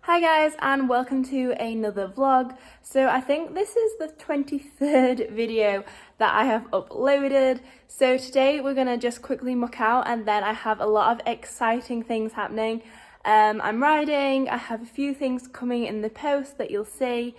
Hi guys, and welcome to another vlog. So I think this is the 23rd video that I have uploaded. So today we're gonna just quickly muck out, and then I have a lot of exciting things happening. I'm riding, I have a few things coming in the post that you'll see.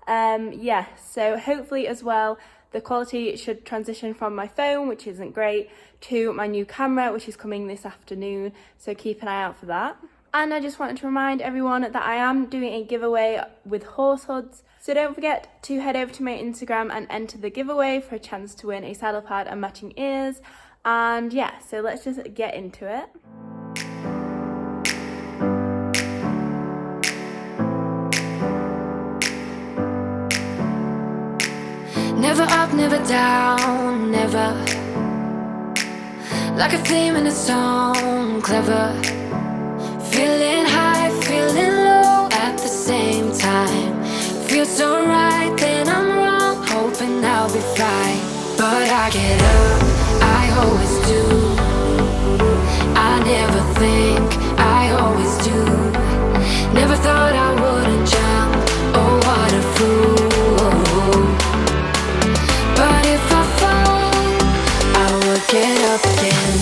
So hopefully as well the quality should transition from my phone, which isn't great, to my new camera, which is coming this afternoon, so keep an eye out for that. And I just wanted to remind everyone that I am doing a giveaway with horse hoods. So don't forget to head over to my Instagram and enter the giveaway for a chance to win a saddle pad and matching ears. And yeah, so let's just get into it. Never up, never down, never. Like a theme in a song, clever. Feeling high, feeling low at the same time. Feels so right, then I'm wrong, hoping I'll be fine. But I get up, I always do. I never think, I always do. Never thought I wouldn't jump, oh what a fool. But if I fall, I will get up again.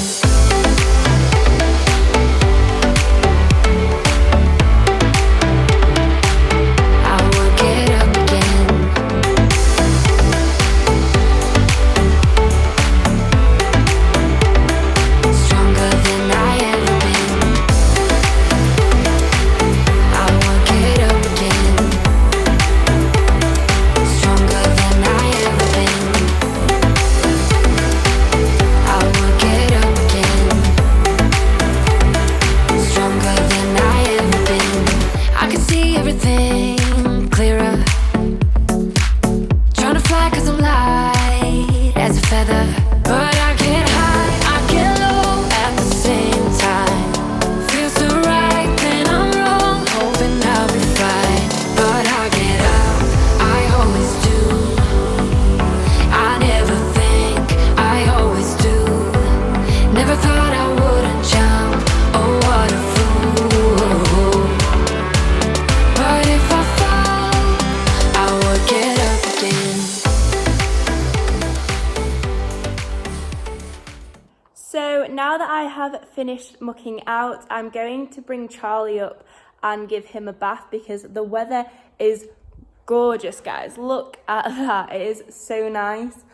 So now that I have finished mucking out, I'm going to bring Charlie up and give him a bath because the weather is gorgeous, guys. Look at that, it is so nice.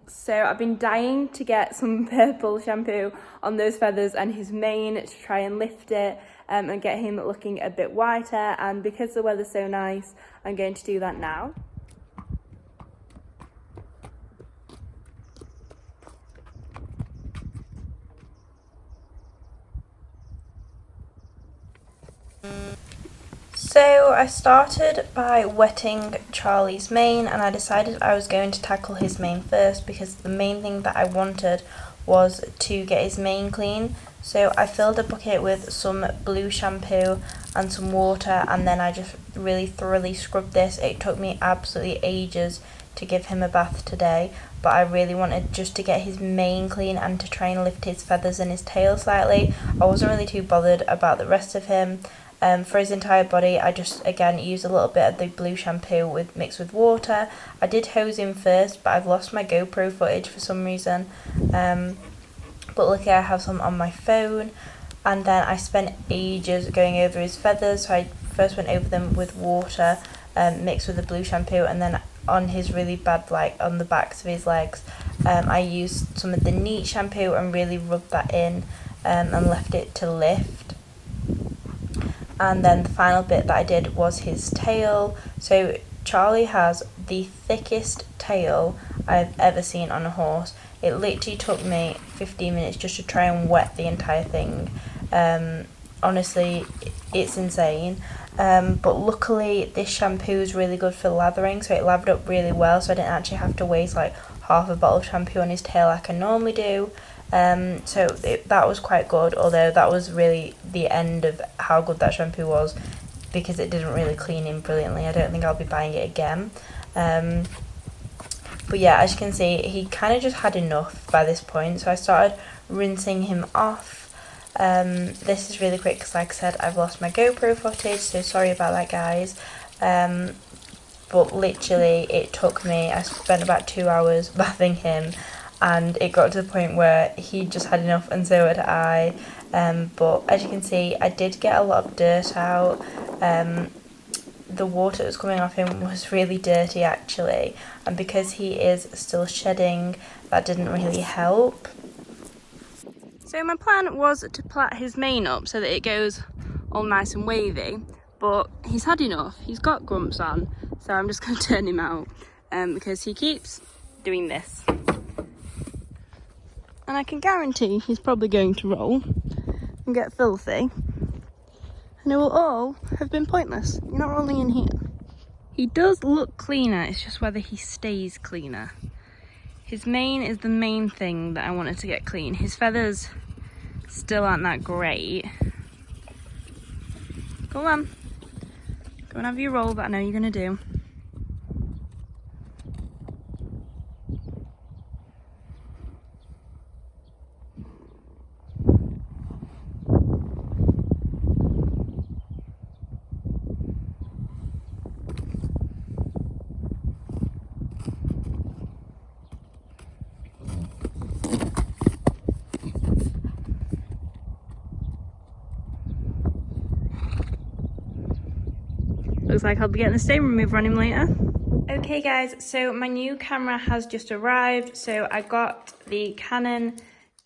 So I've been dying to get some purple shampoo on those feathers and his mane to try and lift it and get him looking a bit whiter, and because the weather's so nice, I'm going to do that now. So I started by wetting Charlie's mane, and I decided I was going to tackle his mane first because the main thing that I wanted was to get his mane clean. So I filled a bucket with some blue shampoo and some water, and then I just really thoroughly scrubbed this. It took me absolutely ages to give him a bath today, but I really wanted just to get his mane clean and to try and lift his feathers and his tail slightly. I wasn't really too bothered about the rest of him. For his entire body, I just again used a little bit of the blue shampoo mixed with water. I did hose him first, but I've lost my GoPro footage for some reason. But luckily I have some on my phone. And then I spent ages going over his feathers. So I first went over them with water mixed with the blue shampoo, and then on his really bad, like on the backs of his legs, I used some of the neat shampoo and really rubbed that in and left it to lift. And then the final bit that I did was his tail. So Charlie has the thickest tail I've ever seen on a horse. It literally took me 15 minutes just to try and wet the entire thing. Honestly, it's insane. But luckily this shampoo is really good for lathering, so it lathered up really well, so I didn't actually have to waste like half a bottle of shampoo on his tail like I normally do. That was quite good, although that was really the end of how good that shampoo was because it didn't really clean him brilliantly. I don't think I'll be buying it again. But yeah, as you can see, he kind of just had enough by this point, so I started rinsing him off. This is really quick because, like I said, I've lost my GoPro footage, so sorry about that, guys. But literally it took me, I spent about 2 hours bathing him, and it got to the point where he just had enough and so had I. But as you can see, I did get a lot of dirt out. The water that was coming off him was really dirty actually, and because he is still shedding, that didn't really help. So my plan was to plait his mane up so that it goes all nice and wavy, but he's had enough. He's got grumps on, so I'm just going to turn him out because he keeps doing this. And I can guarantee he's probably going to roll and get filthy. And it will all have been pointless. You're not rolling in here. He does look cleaner, it's just whether he stays cleaner. His mane is the main thing that I wanted to get clean. His feathers still aren't that great. Go on. Go and have your roll that I know you're going to do. Looks like I'll be getting the stain remover on him later. Okay guys, so my new camera has just arrived. So I got the Canon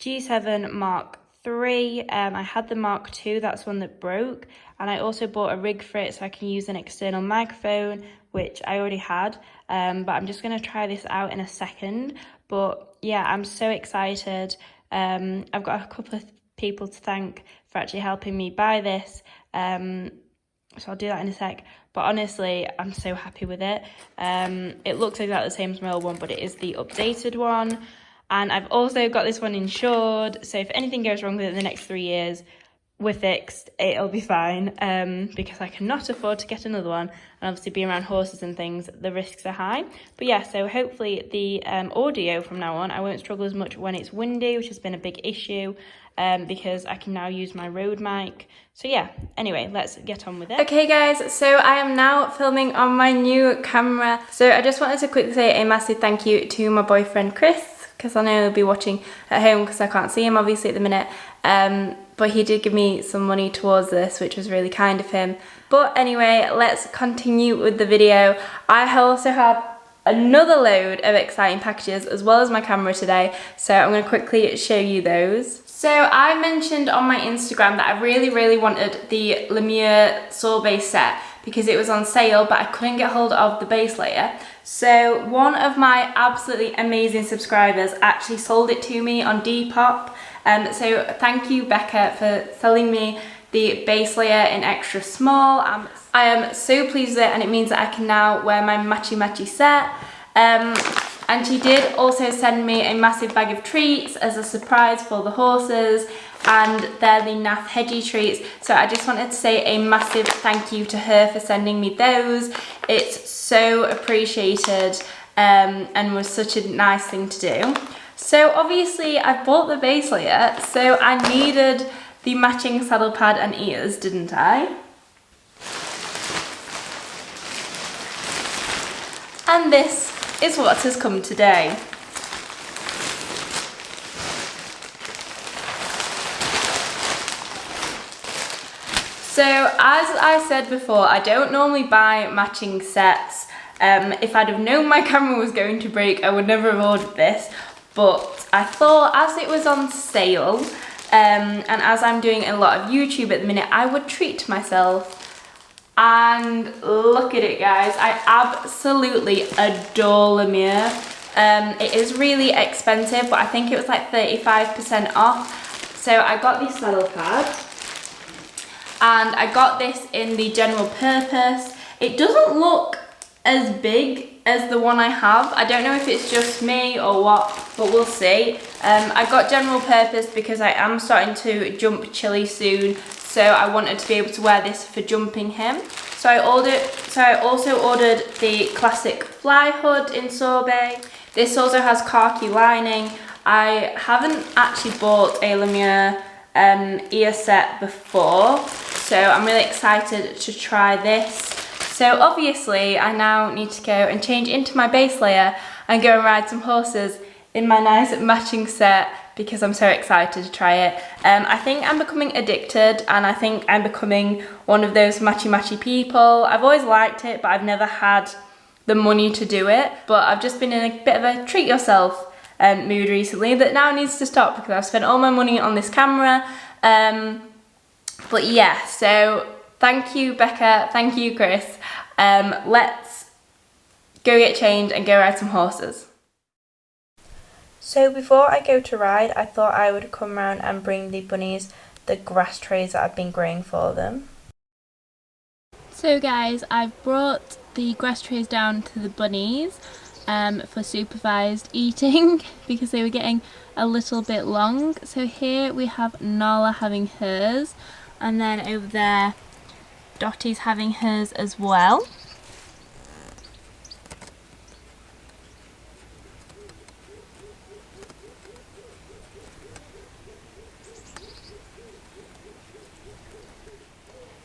G7 Mark III. I had the Mark II, that's one that broke. And I also bought a rig for it so I can use an external microphone, which I already had. But I'm just going to try this out in a second. But yeah, I'm so excited. I've got a couple of people to thank for actually helping me buy this. So I'll do that in a sec. But honestly, I'm so happy with it. It looks exactly the same as my old one, but it is the updated one. And I've also got this one insured. So if anything goes wrong with it in the next 3 years, we're fixed. It'll be fine. Because I cannot afford to get another one. And obviously being around horses and things, the risks are high. But yeah, so hopefully the audio from now on, I won't struggle as much when it's windy, which has been a big issue. Because I can now use my Rode mic. So yeah, anyway, let's get on with it. Okay guys, so I am now filming on my new camera. So I just wanted to quickly say a massive thank you to my boyfriend Chris, because I know he'll be watching at home because I can't see him obviously at the minute. But he did give me some money towards this, which was really kind of him. But anyway, let's continue with the video. I also have another load of exciting packages as well as my camera today, so I'm going to quickly show you those. So I mentioned on my Instagram that I really wanted the Lemure sorbet set because it was on sale, but I couldn't get hold of the base layer. So one of my absolutely amazing subscribers actually sold it to me on Depop. So thank you, Becca, for selling me the base layer in extra small. I am so pleased with it, and it means that I can now wear my Matchy Matchy set. And she did also send me a massive bag of treats as a surprise for the horses, and they're the Nath Hedgie treats. So I just wanted to say a massive thank you to her for sending me those. It's so appreciated and was such a nice thing to do. So obviously I bought the base layer, so I needed the matching saddle pad and ears, didn't I? And this is what has come today. So as I said before, I don't normally buy matching sets. If I'd have known my camera was going to break, I would never have ordered this. But I thought as it was on sale, and as I'm doing a lot of YouTube at the minute, I would treat myself. And look at it, guys. I absolutely adore Lemure. It is really expensive, but I think it was like 35% off. So I got the saddle pad, and I got this in the general purpose. It doesn't look as big as the one I have. I don't know if it's just me or what, but we'll see. I got general purpose because I am starting to jump Chili soon, so I wanted to be able to wear this for jumping him. So I also ordered the classic fly hood in sorbet. This also has khaki lining. I haven't actually bought a Lemure ear set before, so I'm really excited to try this. So obviously I now need to go and change into my base layer and go and ride some horses in my nice matching set because I'm so excited to try it. I think I'm becoming addicted, and I think I'm becoming one of those matchy matchy people. I've always liked it, but I've never had the money to do it. But I've just been in a bit of a treat yourself mood recently that now needs to stop because I've spent all my money on this camera. But yeah, so thank you Becca, thank you Chris. Let's go get changed and go ride some horses. So before I go to ride, I thought I would come round and bring the bunnies the grass trays that I've been growing for them. So guys, I've brought the grass trays down to the bunnies for supervised eating because they were getting a little bit long. So here we have Nala having hers, and then over there Dottie's having hers as well.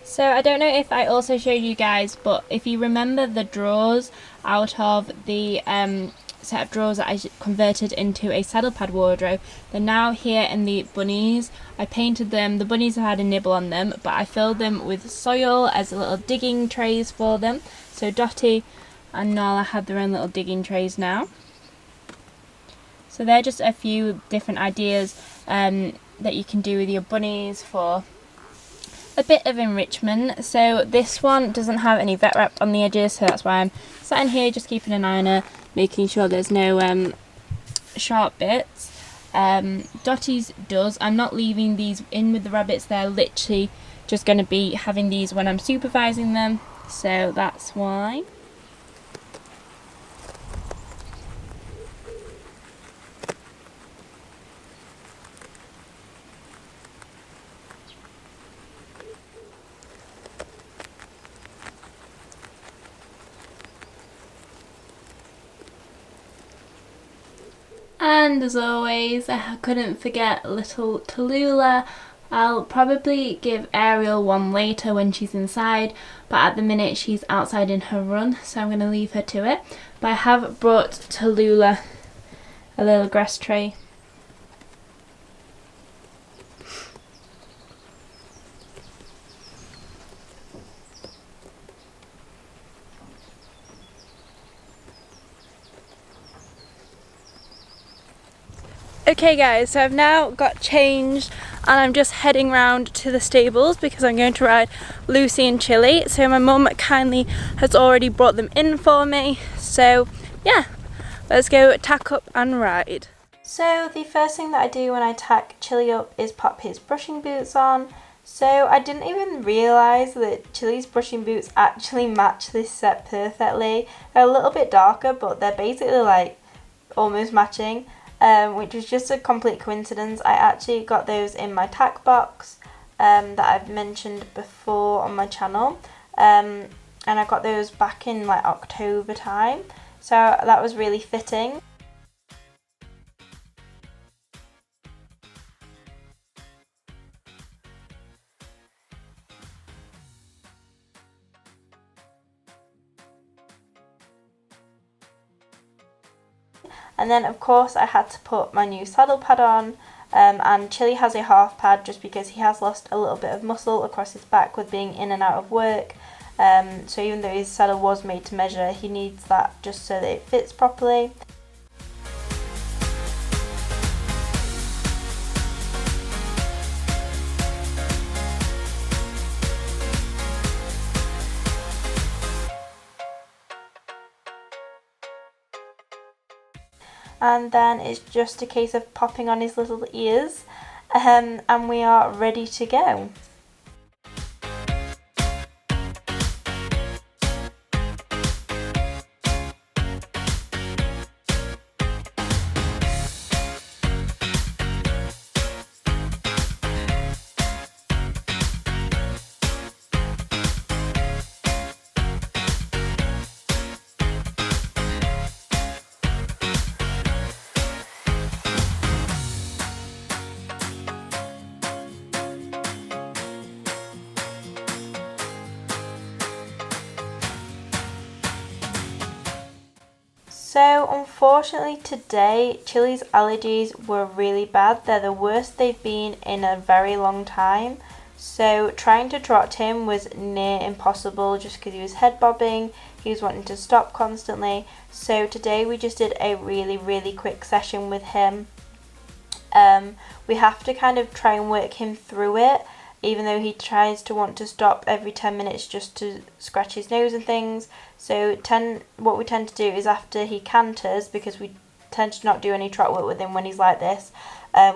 So I don't know if I also showed you guys, but if you remember the drawers out of the set of drawers that I converted into a saddle pad wardrobe, they're now here in the bunnies. I painted them, the bunnies have had a nibble on them, but I filled them with soil as little digging trays for them. So Dottie and Nala have their own little digging trays now. So they're just a few different ideas that you can do with your bunnies for a bit of enrichment. So this one doesn't have any vet wrap on the edges, so that's why I'm sat in here just keeping an eye on her, making sure there's no sharp bits. Dottie's does. I'm not leaving these in with the rabbits, they're literally just going to be having these when I'm supervising them, so that's why. And as always, I couldn't forget little Tallulah. I'll probably give Ariel one later when she's inside, but at the minute she's outside in her run, so I'm going to leave her to it. But I have brought Tallulah a little grass tray. Okay guys, so I've now got changed and I'm just heading round to the stables because I'm going to ride Lucy and Chili. So my mum kindly has already brought them in for me. So yeah, let's go tack up and ride. So the first thing that I do when I tack Chili up is pop his brushing boots on. So I didn't even realise that Chili's brushing boots actually match this set perfectly. They're a little bit darker, but they're basically like almost matching. Which was just a complete coincidence. I actually got those in my tack box that I've mentioned before on my channel, and I got those back in like October time, so that was really fitting. And then of course I had to put my new saddle pad on, and Chili has a half pad just because he has lost a little bit of muscle across his back with being in and out of work. So even though his saddle was made to measure, he needs that just so that it fits properly. And then it's just a case of popping on his little ears, and we are ready to go. So unfortunately today, Chili's allergies were really bad. They're the worst they've been in a very long time. So trying to trot him was near impossible just because he was head bobbing, he was wanting to stop constantly. So today we just did a really quick session with him. We have to kind of try and work him through it, even though he tries to want to stop every 10 minutes just to scratch his nose and things. So what we tend to do is after he canters, because we tend to not do any trot work with him when he's like this,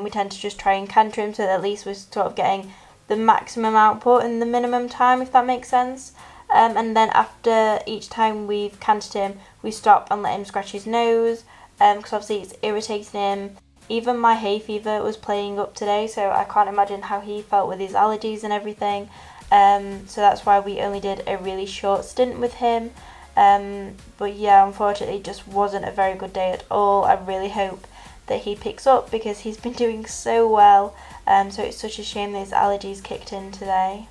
we tend to just try and canter him so that at least we're sort of getting the maximum output in the minimum time, if that makes sense. And then after each time we've cantered him, we stop and let him scratch his nose, because obviously it's irritating him. Even my hay fever was playing up today, so I can't imagine how he felt with his allergies and everything. So that's why we only did a really short stint with him. But yeah, unfortunately it just wasn't a very good day at all. I really hope that he picks up because he's been doing so well. So it's such a shame that his allergies kicked in today.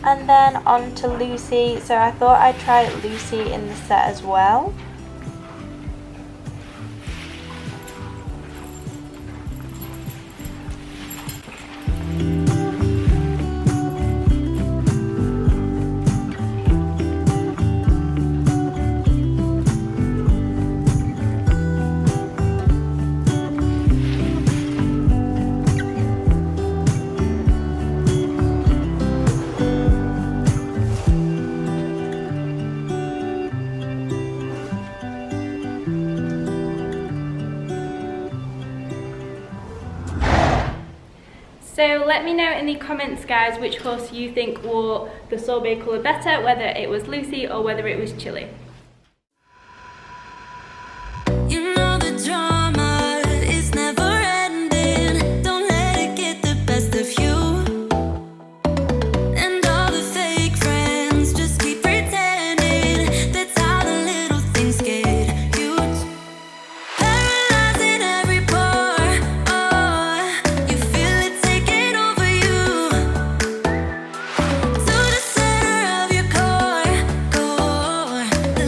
And then on to Lucy. So I thought I'd try Lucy in the set as well. So let me know in the comments, guys, which horse you think wore the sorbet colour better, whether it was Lucy or whether it was Chili. You know the drama is never ending. Don't let it get the best of you. And all the fake friends just keep pretending. That's how the little things get huge. Paralyzing every pore. Oh, you feel it taking over you. To the center of your core, the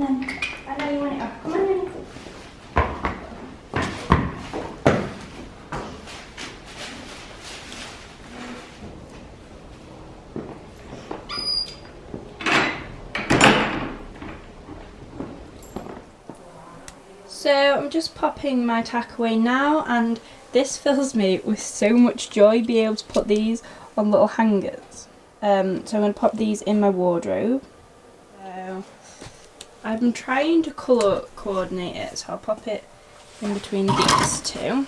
on then. I know you want it off. Come on then. So I'm just popping my tack away now, and this fills me with so much joy being able to put these on little hangers. So I'm going to pop these in my wardrobe. So I'm trying to colour coordinate it, so I'll pop it in between these two.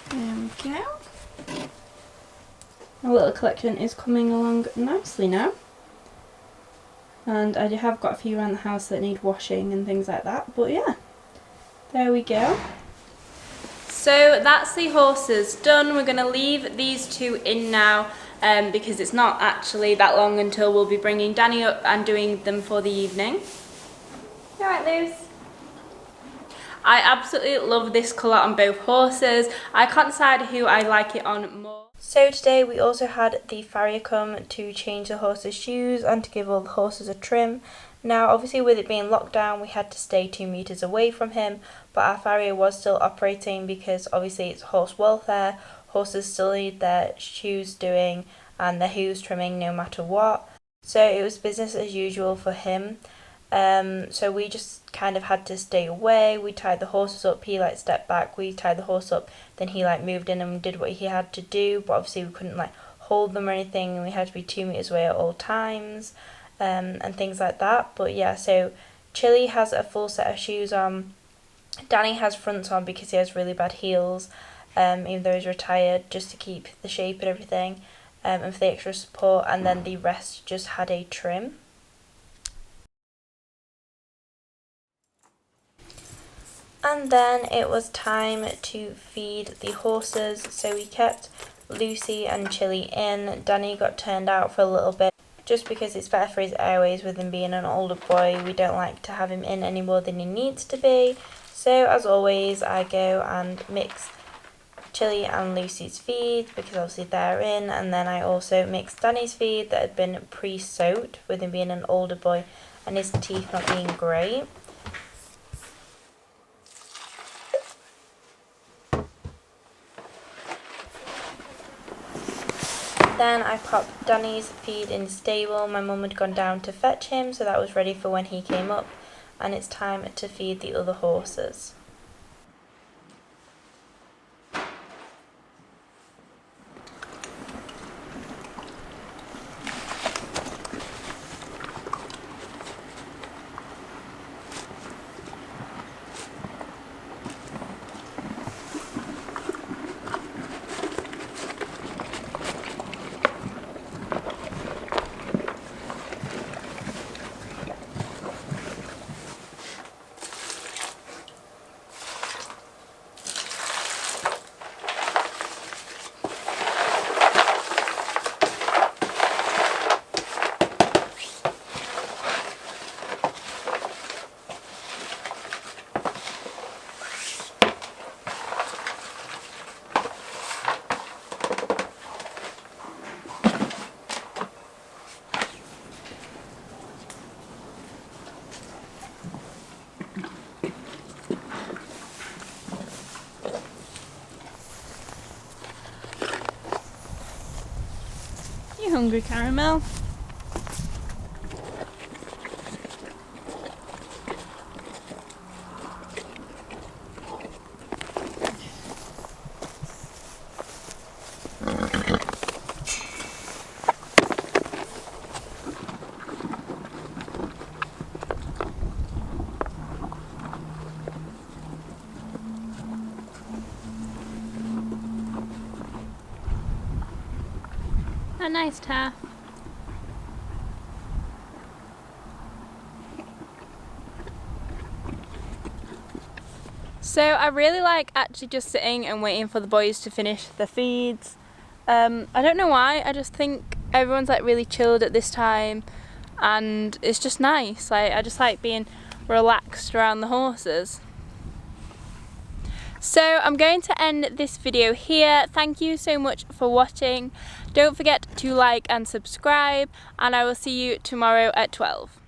There we go. My little collection is coming along nicely now, and I have got a few around the house that need washing and things like that, but yeah, there we go. So that's the horses done. We're going to leave these two in now because it's not actually that long until we'll be bringing Danny up and doing them for the evening. You alright, Luz? I absolutely love this colour on both horses. I can't decide who I like it on more. So today we also had the farrier come to change the horses' shoes and to give all the horses a trim. Now obviously with it being locked down we had to stay 2 metres away from him, but our farrier was still operating because obviously it's horse welfare. Horses still need their shoes doing and their hooves trimming no matter what. So it was business as usual for him. So we just kind of had to stay away. We tied the horses up, he like stepped back, we tied the horse up, then he like moved in and did what he had to do, but obviously we couldn't like hold them or anything, and we had to be 2 metres away at all times, and things like that. But yeah, so Chili has a full set of shoes on, Danny has fronts on because he has really bad heels, even though he's retired, just to keep the shape and everything, and for the extra support, and then the rest just had a trim. And then it was time to feed the horses, so we kept Lucy and Chili in. Danny got turned out for a little bit, just because it's better for his airways with him being an older boy. We don't like to have him in any more than he needs to be. So as always, I go and mix Chili and Lucy's feed, because obviously they're in, and then I also mix Danny's feed that had been pre-soaked with him being an older boy and his teeth not being great. Then I popped Danny's feed in the stable. My mum had gone down to fetch him, so that was ready for when he came up, and it's time to feed the other horses. You hungry, Caramel? A nice taff. So I really like actually just sitting and waiting for the boys to finish their feeds. I don't know why, I just think everyone's like really chilled at this time and it's just nice. Like, I just like being relaxed around the horses. So I'm going to end this video here. Thank you so much for watching. Don't forget to like and subscribe, and I will see you tomorrow at 12.